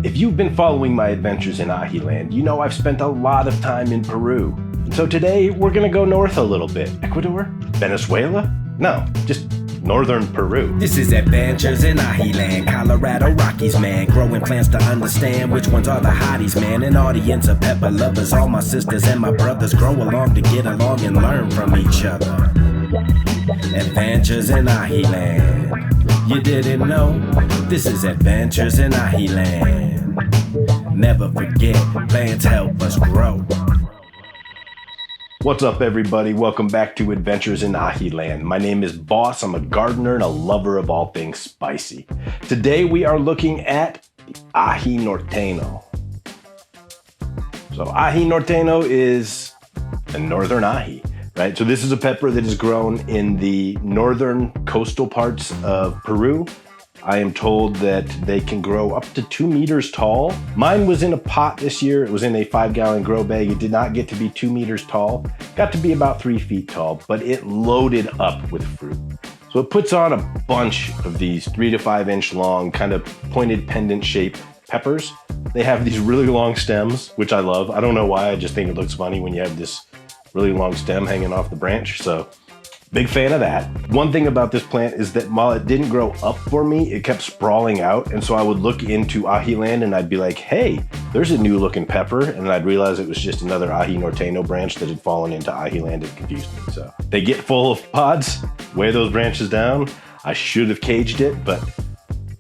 If you've been following my adventures in Aji Land, you know I've spent a lot of time in Peru. And so today we're gonna go north a little bit. Ecuador? Venezuela? No, just northern Peru. This is Adventures in Aji Land, Colorado Rockies, man. Growing plans to understand which ones are the hotties, man. An audience of pepper lovers, all my sisters and my brothers grow along to get along and learn from each other. Adventures in Aji Land. You didn't know? This is Adventures in Aji Land. Never forget, fans help us grow. What's up, everybody? Welcome back to Adventures in Aji Land. My name is Boss. I'm a gardener and a lover of all things spicy. Today we are looking at the Aji Norteno. So Aji Norteno is a northern aji, right? So this is a pepper that is grown in the northern coastal parts of Peru. I am told that they can grow up to 2 meters tall. Mine was in a pot this year. It was in a 5-gallon grow bag. It did not get to be 2 meters tall. Got to be about 3 feet tall, but it loaded up with fruit. So it puts on a bunch of these 3 to 5 inch long, kind of pointed pendant shaped peppers. They have these really long stems, which I love. I don't know why, I just think it looks funny when you have this really long stem hanging off the branch. So big fan of that. One thing about this plant is that while it didn't grow up for me, it kept sprawling out. And so I would look into Aji Land and I'd be like, hey, there's a new looking pepper. And then I'd realize it was just another Aji Norteno branch that had fallen into Aji Land and confused me. So they get full of pods, weigh those branches down. I should have caged it, but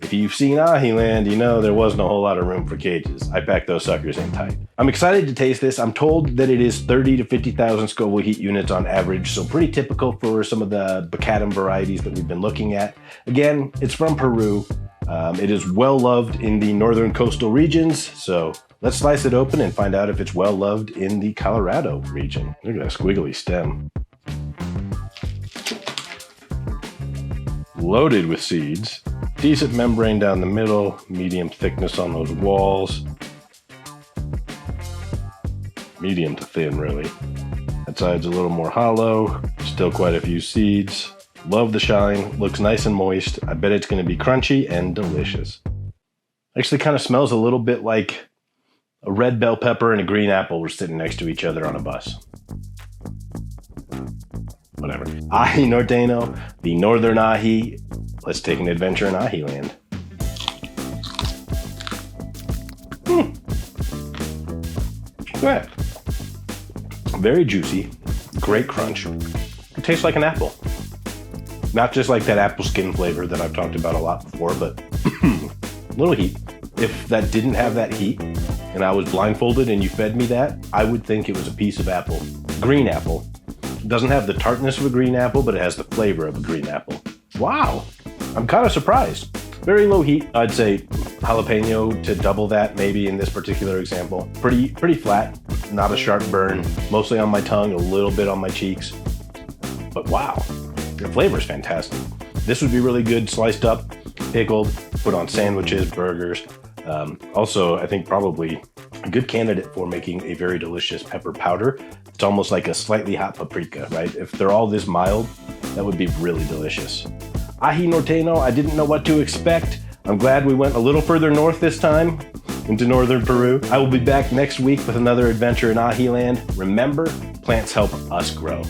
if you've seen Aji Land, you know there wasn't a whole lot of room for cages. I packed those suckers in tight. I'm excited to taste this. I'm told that it is 30 to 50,000 Scoville heat units on average, so pretty typical for some of the Bacatum varieties that we've been looking at. Again, it's from Peru. It is well loved in the northern coastal regions, so let's slice it open and find out if it's well loved in the Colorado region. Look at that squiggly stem. Loaded with seeds. Decent membrane down the middle, medium thickness on those walls. Medium to thin, really. That side's a little more hollow, still quite a few seeds. Love the shine, looks nice and moist. I bet it's gonna be crunchy and delicious. Actually kind of smells a little bit like a red bell pepper and a green apple were sitting next to each other on a bus. Whatever. Aji Norteno, the northern aji. Let's take an adventure in Aji Land. Good. Very juicy, great crunch. It tastes like an apple. Not just like that apple skin flavor that I've talked about a lot before, but a little heat. If that didn't have that heat and I was blindfolded and you fed me that, I would think it was a piece of apple. Green apple. It doesn't have the tartness of a green apple, but it has the flavor of a green apple. Wow. I'm kind of surprised. Very low heat. I'd say jalapeno to double that maybe in this particular example. Pretty flat, not a sharp burn, mostly on my tongue, a little bit on my cheeks. But wow, the flavor is fantastic. This would be really good sliced up, pickled, put on sandwiches, burgers. Also, I think probably a good candidate for making a very delicious pepper powder. It's almost like a slightly hot paprika, right? If they're all this mild, that would be really delicious. Aji Norteno, I didn't know what to expect. I'm glad we went a little further north this time, into northern Peru. I will be back next week with another adventure in Aji Land. Remember, plants help us grow.